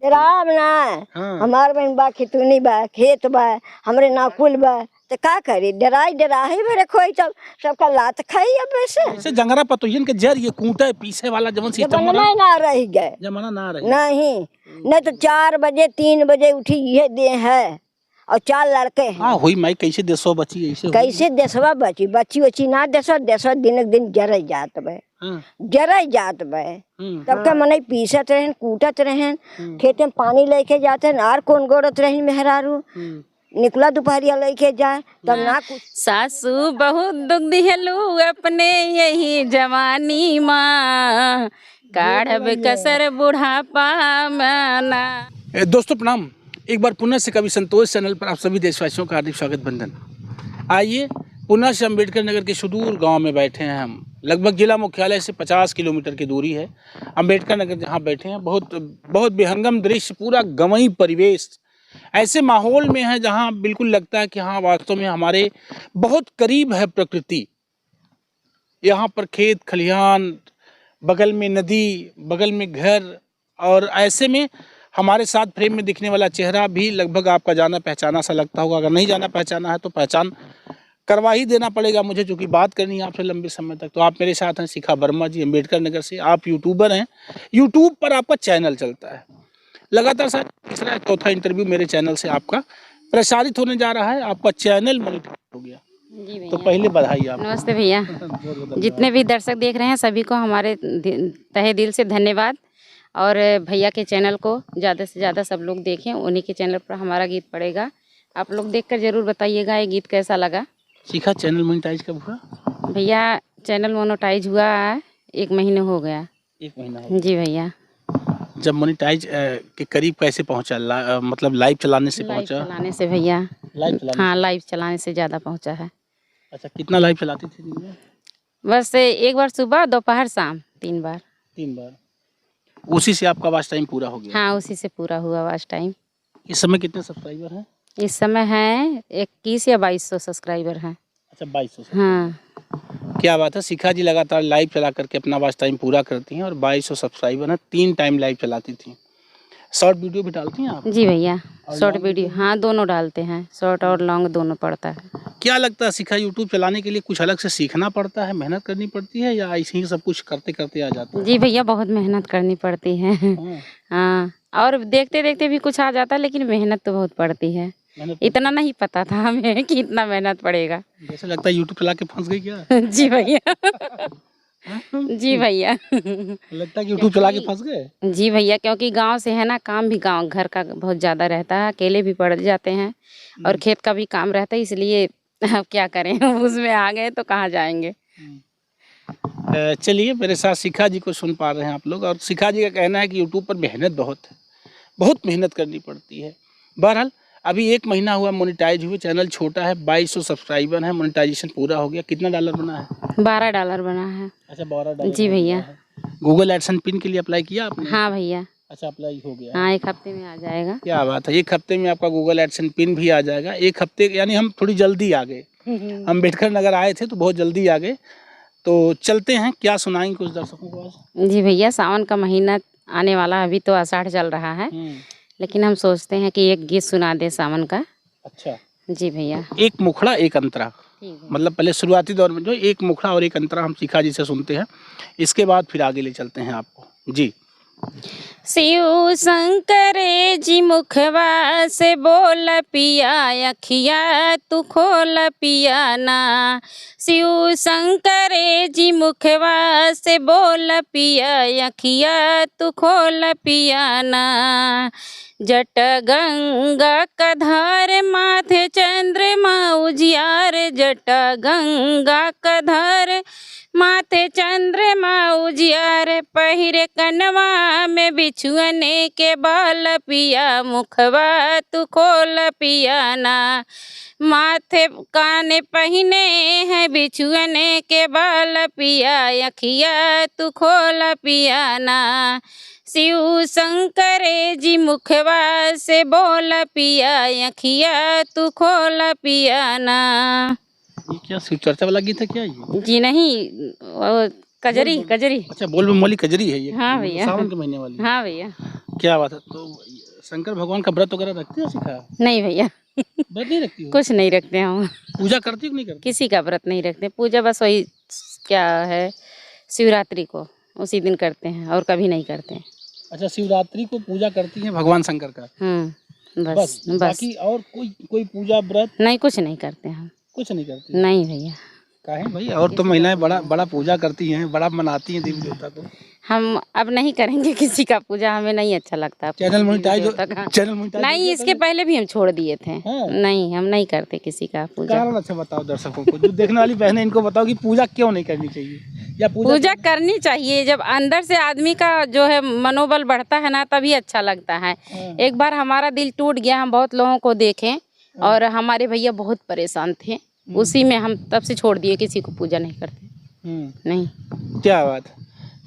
राम ना हाँ। हमार बहन बा खितुनी बा खेत बा हमरे ना कुल बा तो का करी डरा ही मेरे खोई तब सबका लात खाई अब वैसे ऐसे जंगरा पतोहियन के जर ये कूटा पीछे वाला जवन सिस्टम जमाना ना रह गए जमाना ना रही नहीं तो 4 बजे 3 बजे उठी ये दे है और 4 लड़के हैं। हाँ हुई माई कैसे देशो बची ऐसे कैसे देशवा बची बची ना देशवा दिन जर जात बे जरा जात बे तब के मने पीसत रहन कूटत रहन खेत में पानी लेके जाते हैं आर कौन गोड़त रहन मेहरारू निकला दोपहरिया लेके जाए तब ना कुछ सासू बहुत दुख दिहलू अपने यही जवानी माँ काढ़ब कसर बुढ़ापा मना। दोस्तों प्रणाम, एक बार पुनः से कवि संतोष चैनल पर आप सभी देशवासियों का हार्दिक स्वागत बंधन। आइए पुनः से अम्बेडकर नगर के सुदूर गांव में बैठे हैं हम। लगभग जिला मुख्यालय से 50 किलोमीटर की दूरी है अम्बेडकर नगर जहां बैठे हैं। बहुत विहंगम दृश्य, पूरा गंवई परिवेश ऐसे माहौल में है जहां बिल्कुल लगता है कि हाँ वास्तव में हमारे बहुत करीब है प्रकृति। यहाँ पर खेत खलिहान, बगल में नदी, बगल में घर, और ऐसे में हमारे साथ फ्रेम में दिखने वाला चेहरा भी लगभग आपका जाना पहचाना सा लगता होगा। अगर नहीं जाना पहचाना है तो पहचान करवा ही देना पड़ेगा मुझे, क्योंकि बात करनी है आपसे लंबे समय तक। तो आप मेरे साथ हैं शिखा वर्मा जी, अम्बेडकर नगर से। आप यूट्यूबर हैं, यूट्यूब पर आपका चैनल चलता है। लगातार सर तीसरा चौथा इंटरव्यू मेरे चैनल से आपका प्रसारित होने जा रहा है। आपका चैनल मोनेटाइज हो गया जी तो पहले बधाई आप। नमस्ते भैया, जितने भी दर्शक देख रहे हैं सभी को हमारे तहे दिल से धन्यवाद। और भैया के चैनल को ज़्यादा से ज़्यादा सब लोग देखें, उन्हीं के चैनल पर हमारा गीत पड़ेगा। आप लोग देखकर ज़रूर बताइएगा ये गीत कैसा लगा। शिखा चैनल मोनेटाइज कब हुआ? भैया चैनल मोनेटाइज हुआ 1 महीने हो गया। 1 महीना हो गया। जी भैया। जब मोनेटाइज के करीब कैसे पहुंचा? मतलब लाइव चलाने से पहुंचा? लाइव चलाने से भैया। लाइव चलाने? हाँ, लाइव चलाने से ज़्यादा पहुंचा है। अच्छा, कितना लाइव चलाती थी दिन में? बस एक बार सुबह, दोपहर, शाम 3 बार। 3 बार। उसी से आपका वॉच टाइम पूरा हो गया? हाँ, उसी से पूरा हुआ वॉच टाइम। इस समय कितने सब्सक्राइबर हैं? इस समय हैं 21 या 2200 सब्सक्राइबर हैं। अच्छा, 2200। हाँ, क्या बात है। शिखा जी लगातार लाइव चला करके अपना वॉच टाइम पूरा करती हैं और 2200 सब्सक्राइबर हैं। 3 टाइम लाइव चलाती थी। शॉर्ट वीडियो भी डालती हैं आप? जी भैया, शॉर्ट वीडियो हाँ दोनों डालते हैं, शॉर्ट और लॉन्ग दोनों पड़ता है। क्या लगता है शिखा, यूट्यूब चलाने के लिए कुछ अलग से सीखना पड़ता है, मेहनत करनी पड़ती है, या ऐसे ही सब कुछ करते करते आ जाता है? जी भैया, बहुत मेहनत करनी पड़ती है। हाँ, और देखते देखते भी कुछ आ जाता है, लेकिन मेहनत तो बहुत पड़ती है। इतना नहीं पता था हमें कि इतना मेहनत पड़ेगा। जैसे लगता है यूट्यूब चला के फंस गई क्या? जी भैया। जी भैया। लगता है कि यूट्यूब चला के फंस गए? जी भैया, क्योंकि गांव से है ना, काम भी गांव घर का बहुत ज़्यादा रहता है, अकेले भी पड़ जाते हैं और खेत का भी काम रहता है, इसलिए अब क्या करें, उसमें आ गए तो कहाँ जाएंगे। चलिए, मेरे साथ शिखा जी को सुन पा रहे हैं आप लोग, और शिखा जी का कहना है कि यूट्यूब पर मेहनत बहुत है, बहुत मेहनत करनी पड़ती है। बहरहाल अभी 1 महीना हुआ मोनेटाइज हुए, चैनल छोटा है, 2200 सब्सक्राइबर है, मोनेटाइजेशन पूरा हो गया। कितना डॉलर बना है? $12 बना है। अच्छा, $12। जी भैया। गूगल एडसेंस पिन के लिए अप्लाई किया आपने? हाँ भैया। अच्छा, अप्लाई हो गया? हाँ, 1 हफ्ते में आ जाएगा। क्या बात है, 1 हफ्ते में आपका गूगल एडसेंस पिन भी आ जाएगा। 1 हफ्ते यानी हम थोड़ी जल्दी आ गए। अम्बेडकर नगर आए थे तो बहुत जल्दी आ गए। तो चलते हैं, क्या सुनाएंगे कुछ दर्शकों को आज? जी भैया, सावन का महीना आने वाला, अभी तो आषाढ़ चल रहा है, लेकिन हम सोचते हैं कि एक गीत सुना दे सावन का। अच्छा जी भैया। एक मुखड़ा एक अंतरा, मतलब पहले शुरुआती दौर में जो एक मुखड़ा और एक अंतरा हम शिखा जी से सुनते हैं, इसके बाद फिर आगे ले चलते हैं आपको। जी। शिव शंकर जी मुखवा से बोल पिया, अखिया तू खोल पिया ना। शिव शंकर जी मुखवा से बोल पिया, अखिया तू खोल पिया ना। जट गंगा का धार माथे चंद्रमा उजियार, जट गंगा का धार माथे चंद्रमा उजियार। पहिरे कनवा में बिछुअने के बाल पिया, मुखवा तू खोल पिया ना। माथे कान पहने हैं बिछुअने के बाल पिया, अखिया तू खोल पिया ना। शिव शंकर जी मुखवा से बोल पिया, अखिया तू खोल पिया ना। ये क्या शिव चर्चा वाला गीत है क्या ये? जी नहीं, वो कजरी। अच्छा, बोल बम वाली कजरी है ये? हाँ भैया। सावन के महीने वाली? हाँ भैया। क्या बात है। तो शंकर भगवान का व्रत वगैरह रखते हो सिखा? नहीं भैया व्रत नहीं रखती हो? कुछ नहीं रखते हम, पूजा करती हो कि नहीं करती? किसी का व्रत नहीं रखते। पूजा बस वही क्या है शिवरात्रि को उसी दिन करते हैं और कभी नहीं करते हैं। अच्छा, शिवरात्रि को पूजा करती हैं भगवान शंकर का? बस बाकी और कोई पूजा व्रत नहीं, कुछ नहीं करते हम। कुछ नहीं करती? नहीं भैया। काहे भाई, और तो महिलाएं बड़ा पूजा करती हैं, बड़ा मनाती हैं देवी देवता को। हम अब नहीं करेंगे किसी का पूजा, हमें नहीं अच्छा लगता। चैनल मोनेटाइज नहीं, इसके पहले भी हम छोड़ दिए थे। नहीं, हम नहीं करते किसी का पूजा। कारण अच्छा बताओ दर्शकों को, जो देखने वाली बहनें, इनको बताओ कि पूजा क्यों नहीं करनी चाहिए, या पूजा करनी चाहिए। जब अंदर से आदमी का जो है मनोबल बढ़ता है ना, तभी अच्छा लगता है। एक बार हमारा दिल टूट गया, हम बहुत लोगों को देखे और हमारे भैया बहुत परेशान थे, उसी में हम तब से छोड़ दिए, किसी को पूजा नहीं करते। नहीं। क्या बात।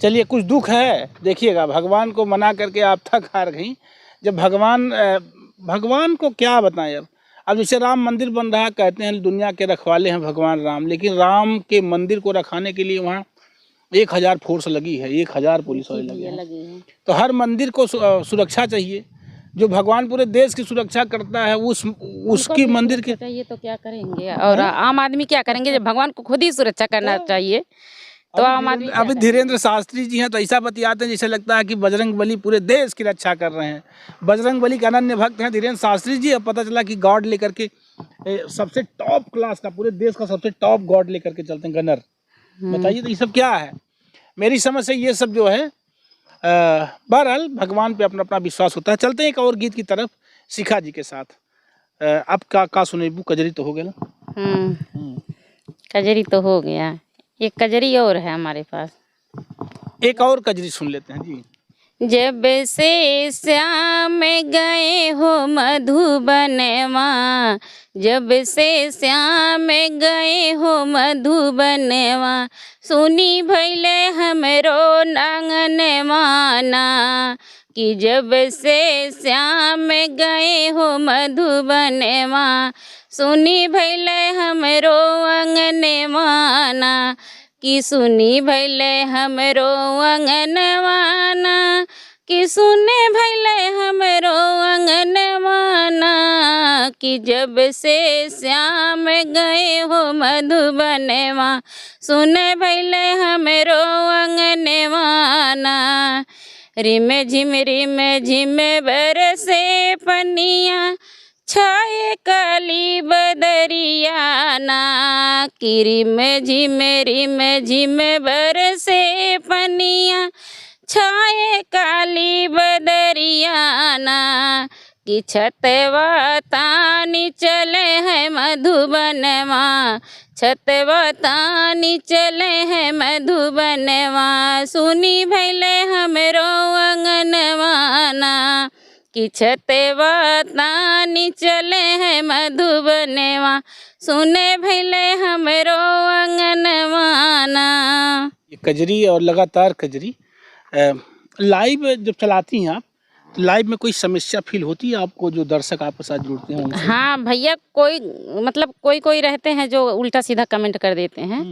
चलिए, कुछ दुख है, देखिएगा भगवान को मना करके आप थक हार गई। जब भगवान को क्या बताएं। अब जैसे राम मंदिर बन रहा, कहते हैं दुनिया के रखवाले हैं भगवान राम, लेकिन राम के मंदिर को रखाने के लिए वहाँ 1000 फोर्स लगी है, 1000 पुलिस वाले लगे हैं। तो हर मंदिर को सुरक्षा चाहिए। जो भगवान पूरे देश की सुरक्षा करता है, उसकी मंदिर के चाहिए तो क्या करेंगे, और आम आदमी क्या करेंगे जब भगवान को खुद ही सुरक्षा करना चाहिए। तो आम आदमी अभी धीरेन्द्र शास्त्री जी हैं तो ऐसा बतियाते हैं जैसे लगता है कि बजरंग बली पूरे देश की रक्षा कर रहे हैं। बजरंग बली के अनन्य भक्त हैं धीरेन्द्र शास्त्री जी। अब पता चला कि गॉड लेकर के सबसे टॉप क्लास का, पूरे देश का सबसे टॉप गॉड लेकर के चलते हैं, गनर। बताइए तो ये सब क्या है। मेरी समझ से ये सब जो है, बहरहाल भगवान पे अपना अपना विश्वास होता है। चलते हैं एक और गीत की तरफ शिखा जी के साथ। अब का सुनेबू, कजरी तो हो गया ना? कजरी तो हो गया, एक कजरी और है हमारे पास। एक और कजरी सुन लेते हैं जी। जब से श्याम गए हो मधुबनवा, जब से श्याम गए हो मधुबनवा, सुनी भैले हमरो आंगनवा ना, कि जब से श्याम गए हो मधुबनवा, सुनी भैले हमरो आंगनवा ना, कि सुनी भैले हमरो आंगनवा ना, कि सुने भैले हमरो आंगनवा ना, कि जब से श्याम गए हो मधुबनवा, सुने भैले हमरो आंगनवा ना। रिम झिम बरसे पनिया, छाए काली बदरिया ना, कि रिम झिम बरसे पनिया, छाए काली बदरिया ना, कि छतवा तानी चले है मधुबनवा, छतवा तानी चले है मधुबनवा, सुनी भैले हमरो आंगनवा ना, कि छतवा तानी चले है मधुबनवा, सुने भैले हमरो आंगनवा ना। ये कजरी और लगातार कजरी लाइव जब चलाती हैं आप, तो लाइव में कोई समस्या फील होती है आपको, जो दर्शक आपके साथ जुड़ते हैं उनसे? हाँ भैया, कोई रहते हैं जो उल्टा सीधा कमेंट कर देते हैं,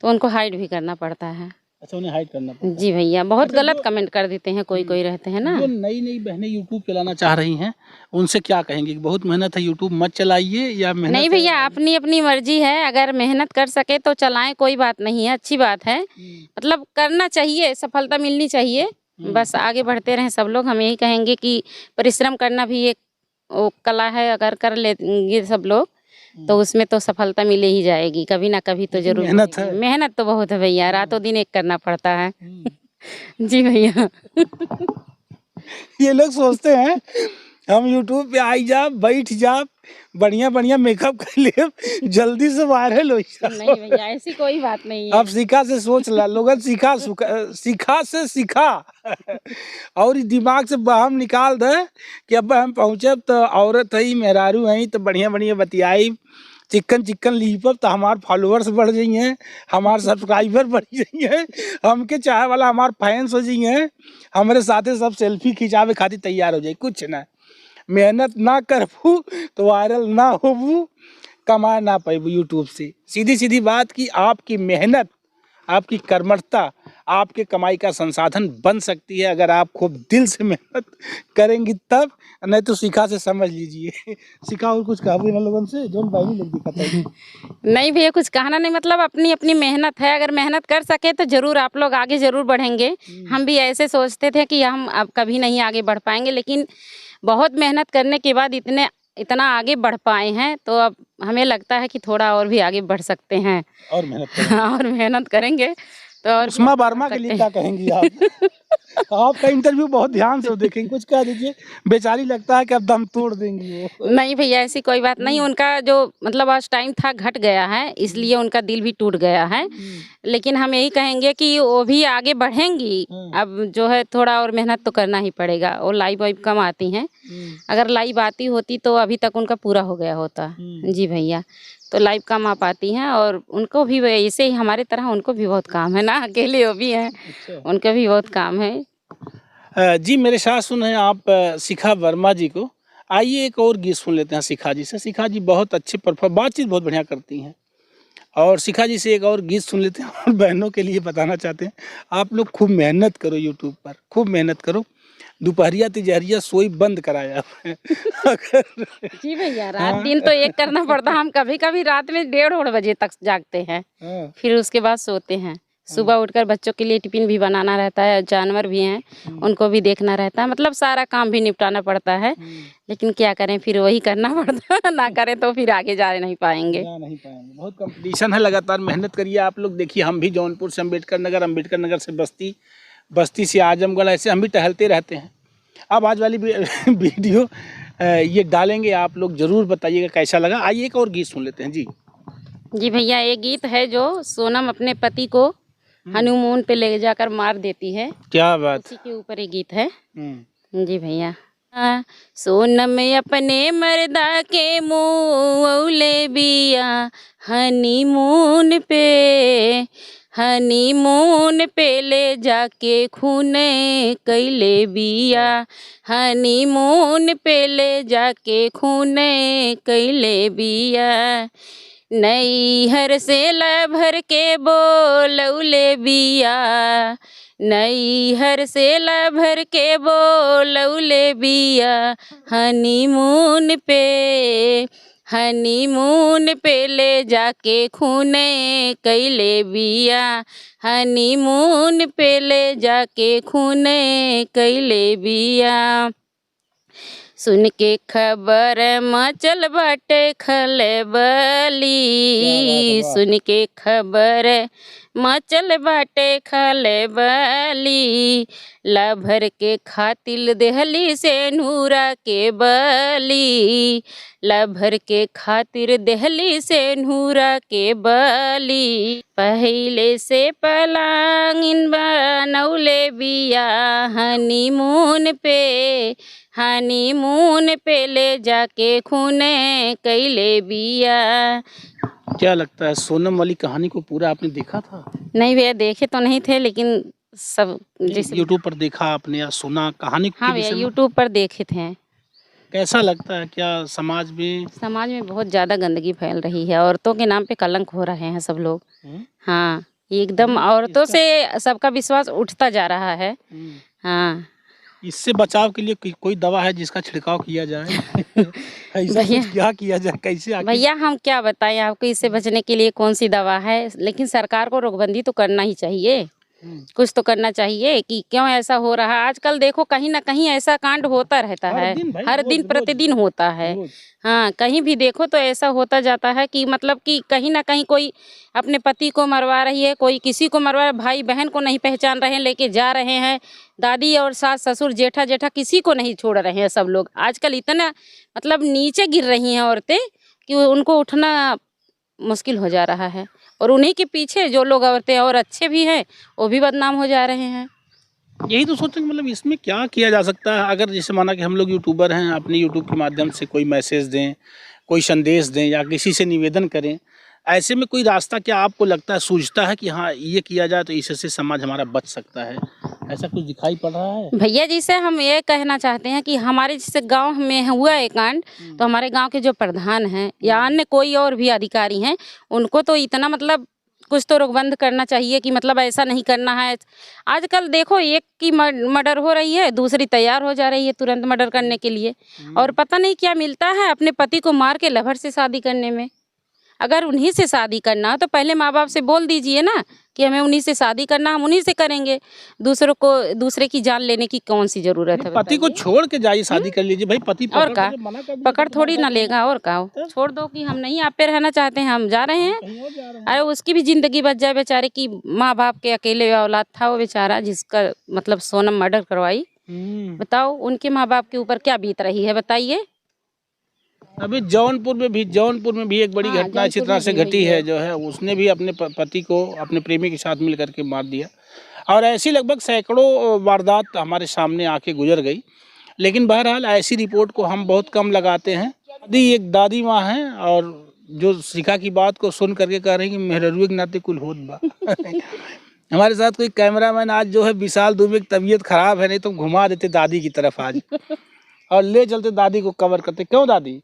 तो उनको हाइड भी करना पड़ता है। अच्छा, उन्हें हाइड करना पड़ता है? जी भैया, बहुत गलत कमेंट कर देते हैं कोई रहते हैं ना। जो नई बहनें यूट्यूब चलाना चाह रही हैं, उनसे क्या कहेंगे कि बहुत मेहनत है, यूट्यूब मत चलाइए, या मेहनत नहीं भैया, अपनी मर्जी है, अगर मेहनत कर सके तो चलाएं, कोई बात नहीं है, अच्छी बात है। मतलब करना चाहिए, सफलता मिलनी चाहिए, बस आगे बढ़ते रहें सब लोग। हम यही कहेंगे कि परिश्रम करना भी एक कला है, अगर कर लेंगे सब लोग तो उसमें तो सफलता मिले ही जाएगी, कभी ना कभी तो जरूर। मेहनत तो बहुत है भैया, रातों दिन एक करना पड़ता है। जी भैया। ये लोग सोचते हैं हम यूट्यूब पे आई जा, बैठ जा, बढ़िया मेकअप कर ले, जल्दी से वायरल हो जा। नहीं भैया, ऐसी कोई बात नहीं है। अब सीखा से सोच ला, लोगन सीखा से सीखा और दिमाग से बहम निकाल दे कि अब हम पहुँचे तो औरत है, मेहरारू है, तो बढ़िया बतियाई, चिकन लीपब तो हमारे फॉलोअर्स बढ़ जाइए, हमारे सब्सक्राइबर बढ़ जाइए, हमके चाहे वाला हमारे फैंस हो जाइए, हमारे साथे सब सेल्फी खिंचावे खातिर तैयार हो जाए। कुछ ना, मेहनत ना करबू तो वायरल ना होबू, कमा ना पाबू यूट्यूब से। सीधी बात कि आपकी मेहनत, आपकी कर्मठता आपके कमाई का संसाधन बन सकती है अगर आप खूब दिल से मेहनत करेंगी तब, नहीं तो शिखा से समझ लीजिए। शिखा और कुछ कहा भी ना लोगों से जो भाई नहीं लग दिखाता है। नहीं भैया कुछ कहना नहीं, मतलब अपनी अपनी मेहनत है, अगर मेहनत कर सके तो जरूर आप लोग आगे जरूर बढ़ेंगे। हम भी ऐसे सोचते थे कि हम अब कभी नहीं आगे बढ़ पाएंगे, लेकिन बहुत मेहनत करने के बाद इतना आगे बढ़ पाए हैं, तो अब हमें लगता है कि थोड़ा और भी आगे बढ़ सकते हैं और मेहनत करेंगे। और मेहनत करेंगे तो और भी उस्मा बढ़ वर्मा के सकते लिए हैं। क्या कहेंगी आप? आपका इंटरव्यू बहुत ध्यान से देखेंगे, कुछ कह दीजिए, बेचारी लगता है कि अब दम तोड़ देंगी वो। नहीं भैया ऐसी कोई बात नहीं, उनका जो मतलब आज टाइम था घट गया है, इसलिए उनका दिल भी टूट गया है। लेकिन हम यही कहेंगे कि वो भी आगे बढ़ेंगी। अब जो है थोड़ा और मेहनत तो करना ही पड़ेगा। और लाइव वाइव कम आती हैं, अगर लाइव आती होती तो अभी तक उनका पूरा हो गया होता। जी भैया, तो लाइव कम आ पाती हैं और उनको भी ऐसे ही हमारे तरह उनको भी बहुत काम है ना, अकेले वो भी हैं, उनका भी बहुत काम है। जी मेरे साथ सुन हैं आप शिखा वर्मा जी को। आइए एक और गीत सुन लेते हैं शिखा जी से। शिखा जी बहुत अच्छे बातचीत बहुत बढ़िया करती हैं। और शिखा जी से एक और गीत सुन लेते हैं और बहनों के लिए बताना चाहते हैं, आप लोग खूब मेहनत करो, यूट्यूब पर खूब मेहनत करो। दोपहरिया तिजहरिया सोई बंद कराया अगर जी भैया, रात दिन तो एक करना पड़ता। हम कभी कभी रात में 1:30 बजे तक जागते हैं, फिर उसके बाद सोते हैं। सुबह उठकर बच्चों के लिए टिफिन भी बनाना रहता है, जानवर भी हैं उनको भी देखना रहता है, मतलब सारा काम भी निपटाना पड़ता है। लेकिन क्या करें, फिर वही करना पड़ता है, ना करें तो फिर आगे जा नहीं पाएंगे। बहुत कंपटीशन है, लगातार मेहनत करिए आप लोग। देखिए हम भी जौनपुर से अम्बेडकर नगर से बस्ती से आजमगढ़, ऐसे हम भी टहलते रहते हैं। अब आज वाली वीडियो ये डालेंगे, आप लोग जरूर बताइएगा कैसा लगा। आइए एक और गीत सुन लेते हैं। जी भैया, एक गीत है जो सोनम अपने पति को हनीमून पे ले जाकर मार देती है, क्या बात। उसी के ऊपर ये गीत है। जी भैया, सोनम अपने मर्दा के मुँह बिया हनीमून पे ले जाके खूने कैले बिया, हनीमून पे ले जाके खूने कैले बिया। नैहर से लभर के बोलौले बिया, नैहर से लभर के बोलौले बिया हनीमून पे ले जाके खूने कैले बिया, हनीमून पे ले जाके खूने कैले बिया। सुन के खबर मचल बाटे खलबली, सुन के खबर मचल बाटे खलबली, लभर के खातिल देहली से नूरा के बली, लभर के खातिर देहली से नूरा के बली। पहले से पलांगिन बनौले बिया हनीमून पे ले जाके खूने कैले बिया। क्या लगता है सोनम वाली कहानी को पूरा आपने देखा था? नहीं भैया, देखे तो नहीं थे, लेकिन सब जैसे यूट्यूब पर देखा आपने या सुना कहानी के हाँ विषय भैया, में? यूट्यूब पर देखे थे। कैसा लगता है, क्या समाज में बहुत ज़्यादा गंदगी फैल रही है, औरतों के नाम पे कलंक हो रहे हैं सब लोग। हाँ, एकदम औरतों से सबका विश्वास उठता जा रहा है। हाँ, इससे बचाव के लिए कोई दवा है जिसका छिड़काव किया जाए? ऐसा कुछ क्या किया जाए, कैसे आखिर? भैया हम क्या बताएं आपको, इससे बचने के लिए कौन सी दवा है, लेकिन सरकार को रोकबंदी तो करना ही चाहिए। कुछ तो करना चाहिए कि क्यों ऐसा हो रहा है। आजकल देखो कहीं ना कहीं ऐसा कांड होता रहता है, हर दिन प्रतिदिन होता है। हाँ, कहीं भी देखो तो ऐसा होता जाता है कि मतलब कि कहीं ना कहीं कोई अपने पति को मरवा रही है, कोई किसी को मरवा, भाई बहन को नहीं पहचान रहे हैं, लेके जा रहे हैं, दादी और सास ससुर जेठा किसी को नहीं छोड़ रहे हैं। सब लोग आजकल इतना मतलब नीचे गिर रही हैं औरतें कि उनको उठना मुश्किल हो जा रहा है, और उन्हीं के पीछे जो लोग औरतें और अच्छे भी हैं वो भी बदनाम हो जा रहे हैं। यही तो सोचें, मतलब इसमें क्या किया जा सकता है। अगर जैसे माना कि हम लोग यूट्यूबर हैं, अपने यूट्यूब के माध्यम से कोई मैसेज दें, कोई संदेश दें या किसी से निवेदन करें, ऐसे में कोई रास्ता क्या आपको लगता है सूझता है कि हाँ ये किया जाए तो इससे समाज हमारा बच सकता है? ऐसा कुछ दिखाई पड़ रहा है? भैया जी से हम ये कहना चाहते हैं कि हमारे जैसे गांव में हुआ एक कांड, तो हमारे गांव के जो प्रधान हैं या अन्य कोई और भी अधिकारी हैं, उनको तो इतना मतलब कुछ तो रोक बंद करना चाहिए कि मतलब ऐसा नहीं करना है। आजकल देखो एक की मर्डर हो रही है, दूसरी तैयार हो जा रही है तुरंत मर्डर करने के लिए, और पता नहीं क्या मिलता है अपने पति को मार के लवर से शादी करने में। अगर उन्हीं से शादी करना हो तो पहले माँ बाप से बोल दीजिए ना कि हमें उन्हीं से शादी करना, हम उन्हीं से करेंगे। दूसरे की जान लेने की कौन सी जरूरत है? पति को छोड़ के जाइए, शादी कर लीजिए भाई। पति और का पकड़ थोड़ी ना लेगा, और का छोड़ दो कि हम नहीं आप पे रहना चाहते हैं, हम जा रहे हैं। अरे उसकी भी जिंदगी बच जाए बेचारे की। माँ बाप के अकेले औलाद था वो बेचारा, जिसका मतलब सोनम मर्डर करवाई। बताओ उनके माँ बाप के ऊपर क्या बीत रही है, बताइए। अभी जौनपुर में भी एक बड़ी घटना इसी तरह से घटी है, जो है उसने भी अपने पति को अपने प्रेमी के साथ मिल करके मार दिया। और ऐसी लगभग सैकड़ों वारदात हमारे सामने आके गुजर गई। लेकिन बहरहाल ऐसी रिपोर्ट को हम बहुत कम लगाते हैं। यदि एक दादी माँ हैं और जो शिखा की बात को सुन करके कह रही हैं कि मेहरुए के नाते कुल होत बा। हमारे साथ कोई कैमरामैन आज जो है विशाल दुबे की तबीयत खराब है, नहीं तो घुमा देते दादी की तरफ आज और ले चलते दादी को कवर करते। क्यों दादी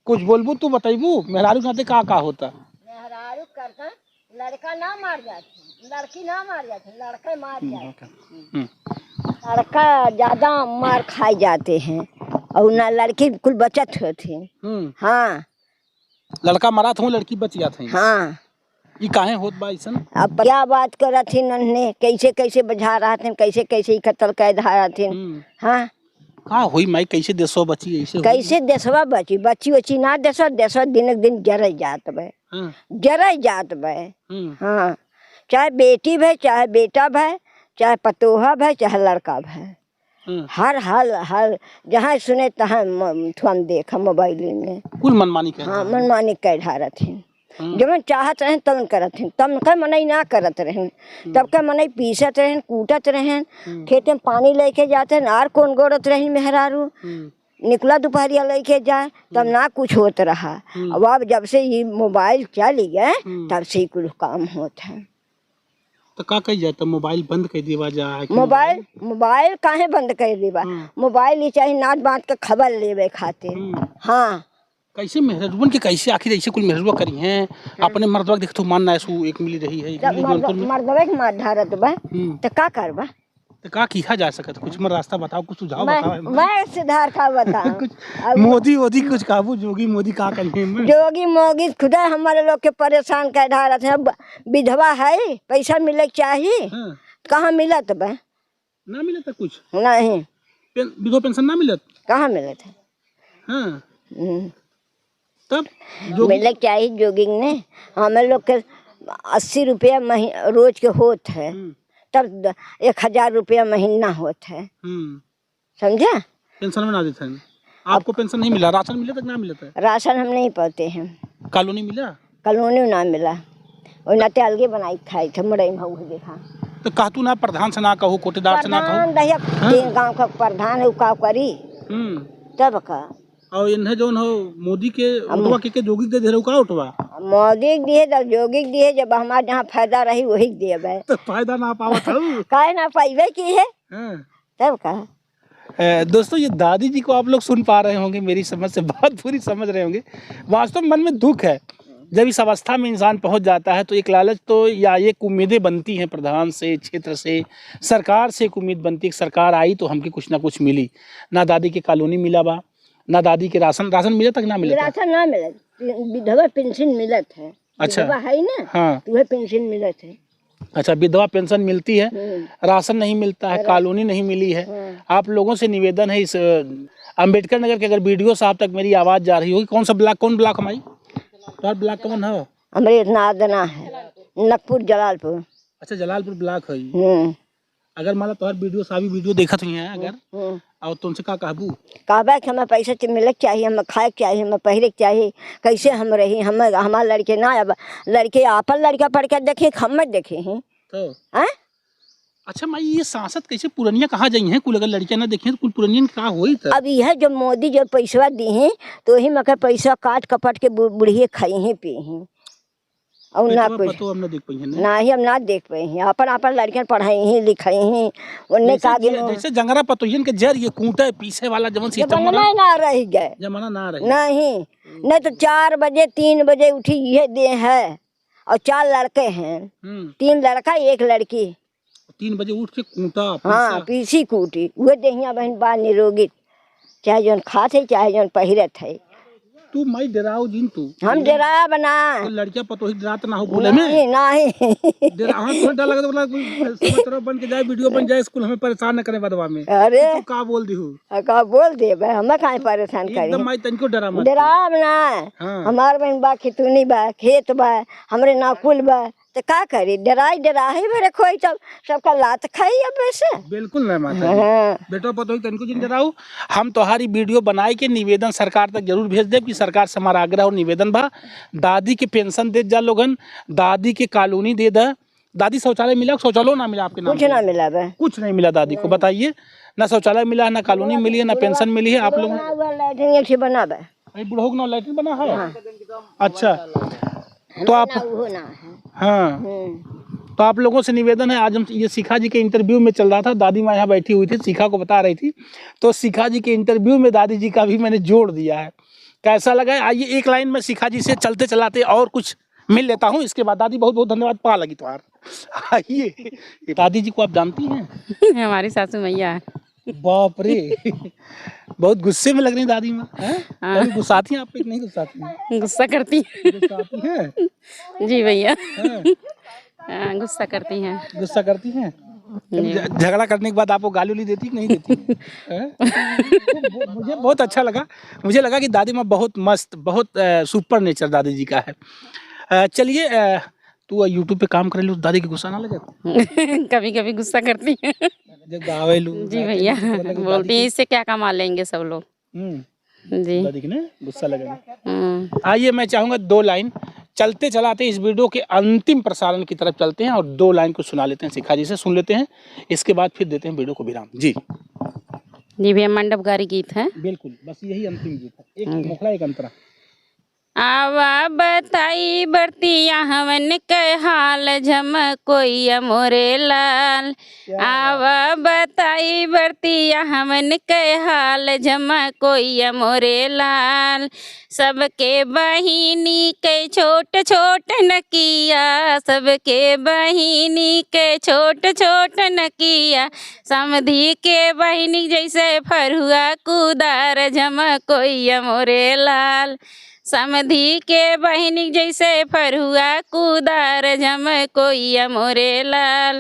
कुछ बोलबू तू बताइबू मेहरारू नाते का होता? मेहरारू करता लड़का ना मार जाते, लड़की ना मार जाते, लड़के मार जाते। लड़का ज्यादा मार खाए जाते हैं और ना लड़की कुल बचत होती। हाँ लड़का मरा था, लड़की बच गया था। हाँ ये काहे होत बा ऐसन? अब क्या बात कर थी नन्हे, कैसे कैसे बजा रहा थे, कैसे कैसे कत्ल कर रहा थे। हाँ का हुई माई, कैसे देशवा बची? ऐसे कैसे देशवा बची? बची वची ना देशवा दिन दिन जरे जात बे, जरे जात बे। हाँ चाहे बेटी भे, चाहे बेटा भे, चाहे पतोहा भे, चाहे लड़का भे, हर हाल हर जहाँ सुने तहाँ हम देखा मोबाइल में कुल मनमानी कर। हाँ मनमानी कर रहा थी। जब चाहत रहे तब करत हैं, तब का मनई ना करत रहे, तब का मनई पीसत रहे, कूटत रहे, खेत में पानी लेके जाते हैं, आर कौन गोड़त रही मेहरारू निकला दोपहरिया लेके जाए, तब ना कुछ होत रहा। अब जब से ये मोबाइल चली गए तब से ही कुछ काम होता है। तो का कही जाता? मोबाइल बंद कर देवा जाए? मोबाइल काहे बंद कर देवा? मोबाइल ही चाहिए नाच बात का खबर लेवे खातिर। हाँ कैसे मेहरुबन के कैसे आखिर ऐसे कुल मेहरुआ करी हैं? अपने मर्दवा देख तो मानना है सु एक मिली रही है, मर्दवा के मार धारत बा तो का करबा? तो का किया जा सकता? कुछ मर रास्ता बताओ, कुछ सुझाव बताओ। मैं सुधार का बताऊं? कुछ मोदी कुछ काबू जोगी मोदी का करें? जोगी मोगी खुदा हमारे लोग के परेशान कर धारत है। विधवा है, पैसा मिले चाहिए, कहाँ मिलत बा? ना मिलता कुछ नहीं, विधवा पेंशन ना मिलत, कहाँ मिलत है? हाँ तब मिले चाहिए जोगिंग ने। हमें लोग के 80 रुपया रोज के होत है, तब 1000 रुपया महीना होता है। समझा? पेंशन में ना देते हैं आपको? पेंशन नहीं मिला? राशन मिला तक ना मिलता है? राशन हम नहीं पाते हैं। कॉलोनी मिला? कॉलोनी ना मिला, और नाते अलगे बनाई खाई थे मड़ई भाऊ देखा। तो कहतू ना प्रधान से ना कहो, कोटेदार से ना कहो? तीन गांव का प्रधान है, का करी तब का। और इन्हें जो हो मोदी के उठवा के जोगी दे रहे का उठवा? मोदी दिए जब जोगी दिए, जब हमारे जहाँ फायदा रही वही दिए। तो फायदा ना पावत हो काहे ना पाइबे की है तब का। दोस्तों ये दादी जी को आप लोग सुन पा रहे होंगे, मेरी समझ से बात पूरी समझ रहे होंगे। वास्तव में मन में दुख है जब इस अवस्था में इंसान पहुंच जाता है, तो एक लालच तो या एक उम्मीदें बनती हैं प्रधान से, क्षेत्र से, सरकार से एक उम्मीद बनती है कि सरकार आई तो हमके कुछ ना कुछ मिली। ना दादी के कॉलोनी मिला बा, ना दादी के राशन मिले तक ना मिले? राशन ना मिले, विधवा पेंशन मिलत है। अच्छा है ना? हाँ वह पेंशन मिलत है। अच्छा विधवा पेंशन मिलती है, राशन नहीं मिलता है, कॉलोनी नहीं मिली है। आप लोगों से निवेदन है, इस अंबेडकर नगर के अगर वीडियो साहब तक मेरी आवाज़ जा रही होगी, कौन ब्लॉक हमारी तो ब्लॉक कौन है? अमृतनाथ है, नकपुर जलालपुर। अच्छा जलालपुर ब्लॉक है। अगर मान लो तुम्हार वीडियो देखत हुई है अगर, और तुमसे का कहबू? कहबा कि हमें पैसा मिले चाहिए, हमें खाए चाहिए, हमें पहले चाहिए, कैसे हम रही, हमारे लड़के ना, अब लड़के आपन लड़का पढ़ कर देखे, हम मत देखे हैं तो अच्छा माई ये सांसद कैसे पुरनिया कहाँ जाई हैं? कुल अगर लड़कियां ना देखें तो कुल पुरनिया कहाँ हुई था? अब यह जो मोदी जो पैसा दी हैं तो वही मगर पैसा काट कपट के बुढ़िए खाई हैं पी हैं और ना कुछ तो हम ना देख पाई हैं ना ही हम ना देख पाए हैं। अपन लड़कियां पढ़ाई हैं लिखाई हैं, उन्हें कहा जैसे जंगरा पतोहियन के जरिए कूटे पीछे वाला जवन सिस्टम ना रह गए, जमाना ना रही नहीं तो 4 बजे 3 बजे उठी ये दे है और 4 लड़के हैं, 3 लड़का 1 लड़की। 3 बजे उठ के कूटा हाँ पीसी कूटी वो देहिया बहन बा निरोगित, चाहे जौन खाते चाहे जौन पहिरत है। तू मैं डराओ जिन तू हम डराया बना तो लड़कियां पतो ही डरात ना हो बोले में नहीं डरा हाँ तो डर लगा तो बोला कोई समाचार बन के जाए वीडियो बन जाए स्कूल हमें परेशान न करे बदवा में। अरे तो का बोल दी हूँ का बोल दे भाई हमें काहे परेशान एकदम करी मैं तनको डरा मत डराया बना। हाँ। हमार बहन बा खेतूनी बा खेत बा हमरे नाकुल बा तो का करी डरा ही मेरे खोई सब सबका लात खाई अब वैसे बिल्कुल ना माता जी। बेटा पतो ही तनको जिन डराऊ हम तोहारी वीडियो बनाए के निवेदन सरकार तक जरूर भेज दे कि सरकार से हमारा आग्रह और निवेदन बा दादी के पेंशन दे जा लोगन, दादी के कॉलोनी दे दा। दादी शौचालय मिला शौचालय ना मिला आपके नाम कुछ ना मिला बे कुछ नहीं मिला दादी को बताइए ना शौचालय मिला ना कॉलोनी मिली है ना पेंशन मिली है आप लोगों लैट्रिन एक बना बे बुढ़ो का लैट्रिन बना है। अच्छा तो आप हाँ तो आप लोगों से निवेदन है आज हम ये शिखा जी के इंटरव्यू में चल रहा था दादी माँ यहाँ बैठी हुई थी शिखा को बता रही थी तो शिखा जी के इंटरव्यू में दादी जी का भी मैंने जोड़ दिया है। कैसा लगा है आइए एक लाइन में शिखा जी से चलते चलाते और कुछ मिल लेता हूँ इसके बाद दादी बहुत बहुत धन्यवाद पा लगी तुम्हार। आइए दादी जी को आप जानती हैं हमारी सासू मैया है। बाप रे बहुत गुस्से में लग रही दादी माँ कभी गुस्साती हैं आप पे नहीं गुस्साती गुस्सा करती गुस्साती हैं जी भैया गुस्सा करती हैं गुस्सा करती हैं झगड़ा करने के बाद आपको गाली उली देती कि नहीं देती तो मुझे बहुत अच्छा लगा मुझे लगा कि दादी माँ बहुत मस्त बहुत सुपर नेचर दादी जी का है। चलिए तू यूट्यूब पे काम कर लो दादी की गुस्सा ना लगे कभी कभी गुस्सा करती है जब गावे लू जी भैया बोलती है इससे क्या कमा लेंगे सब लोग जी दादी की ना गुस्सा लगेगा। आइए मैं चाहूँगा 2 लाइन चलते चलाते इस वीडियो के अंतिम प्रसारण की तरफ चलते हैं और 2 लाइन को सुना लेते हैं शिखा जी से सुन लेते हैं इसके बाद फिर देते हैं वीडियो को विराम। जी भैया मंडपगारी गीत है बिल्कुल बस यही अंतिम गीत है एक मुखड़ा एक अंतरा। आवा बताई बरतिया हमन के हाल झमकोइया मोरे लाल आवा बताई बरतिया हमन के हाल झमकोइया मोरे लाल सबके बहिनी के छोट छोट नकिया सबके बहिनी के छोट छोट नकिया समधी के बहिनी जैसे फरुआ कुदार झमकोइया मोरे लाल समधी के बहिनी जैसे फरुआ कुदार झमकोइया मोरे लाल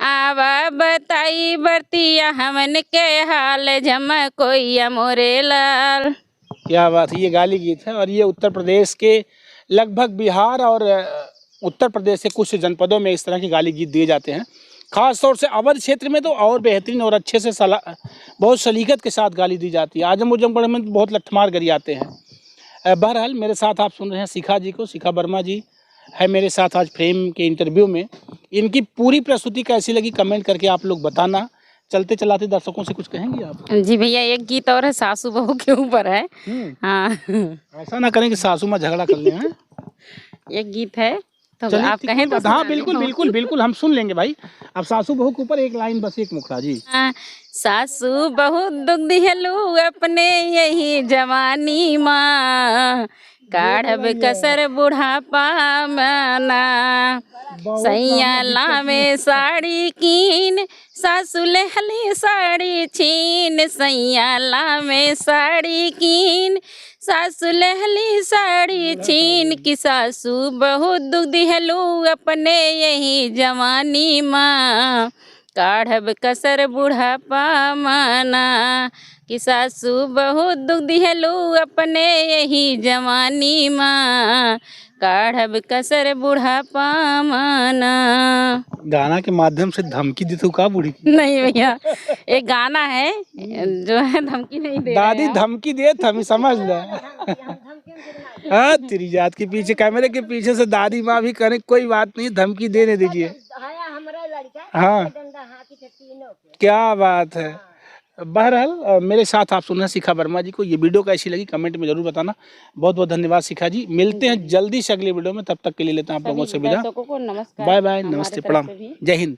आवा बताई बरतिया हमन के हाल झमकोइया मोरे लाल। क्या बात है ये गाली गीत है और ये उत्तर प्रदेश के लगभग बिहार और उत्तर प्रदेश के कुछ जनपदों में इस तरह की गाली गीत दिए जाते हैं। खास तौर से अवध क्षेत्र में तो और बेहतरीन और अच्छे से बहुत सलीकत के साथ गाली दी जाती है। आजम उजमगढ़ में तो बहुत लठमार गरी आते हैं। बहरहाल मेरे साथ आप सुन रहे हैं शिखा जी को। शिखा वर्मा जी है मेरे साथ आज फ्रेम के इंटरव्यू में। इनकी पूरी प्रस्तुति कैसी लगी कमेंट करके आप लोग बताना। चलते चलाते दर्शकों से कुछ कहेंगे आप? जी भैया एक गीत और है सासू बहू के ऊपर है। हाँ ऐसा ना करें कि सासू माँ झगड़ा कर ले हैं। एक गीत है तो आप कहें तो हाँ बिल्कुल बिल्कुल बिल्कुल हम सुन लेंगे भाई। अब सासू बहू के ऊपर एक लाइन बस एक मुखड़ा जी। सासू बहुत दुख दिहलू अपने यही जवानी माँ काढ़ब कसर बुढ़ापा मना सैया लावे साड़ी कीन सासू लेहली साड़ी छीन सैया लावे साड़ी कीन सासू लेहली साड़ी छीन की सासू बहुत दुख दिहलू अपने यही जवानी माँ काढ़ब कसर बुढ़ापा मना कि सासू बहुत दुख दिहलू अपने यही जवानी माँ काढ़ब कसर बुढ़ापा मना। गाना के माध्यम से धमकी दी तो का बूढ़ी? नहीं भैया एक गाना है जो है धमकी नहीं दे दादी धमकी दे हम समझ ले। हाँ तेरी जात के पीछे कैमरे के पीछे से दादी माँ भी करें कोई बात नहीं धमकी देने दीजिए। हाँ क्या बात है। बहरहाल मेरे साथ आप सुन रहे हैं शिखा वर्मा जी को। ये वीडियो कैसी लगी कमेंट में जरूर बताना। बहुत बहुत धन्यवाद शिखा जी। मिलते हैं जल्दी से अगली वीडियो में। तब तक के लिए लेते हैं आप लोगों से विदा। बाय बाय नमस्ते प्रणाम जय हिंद।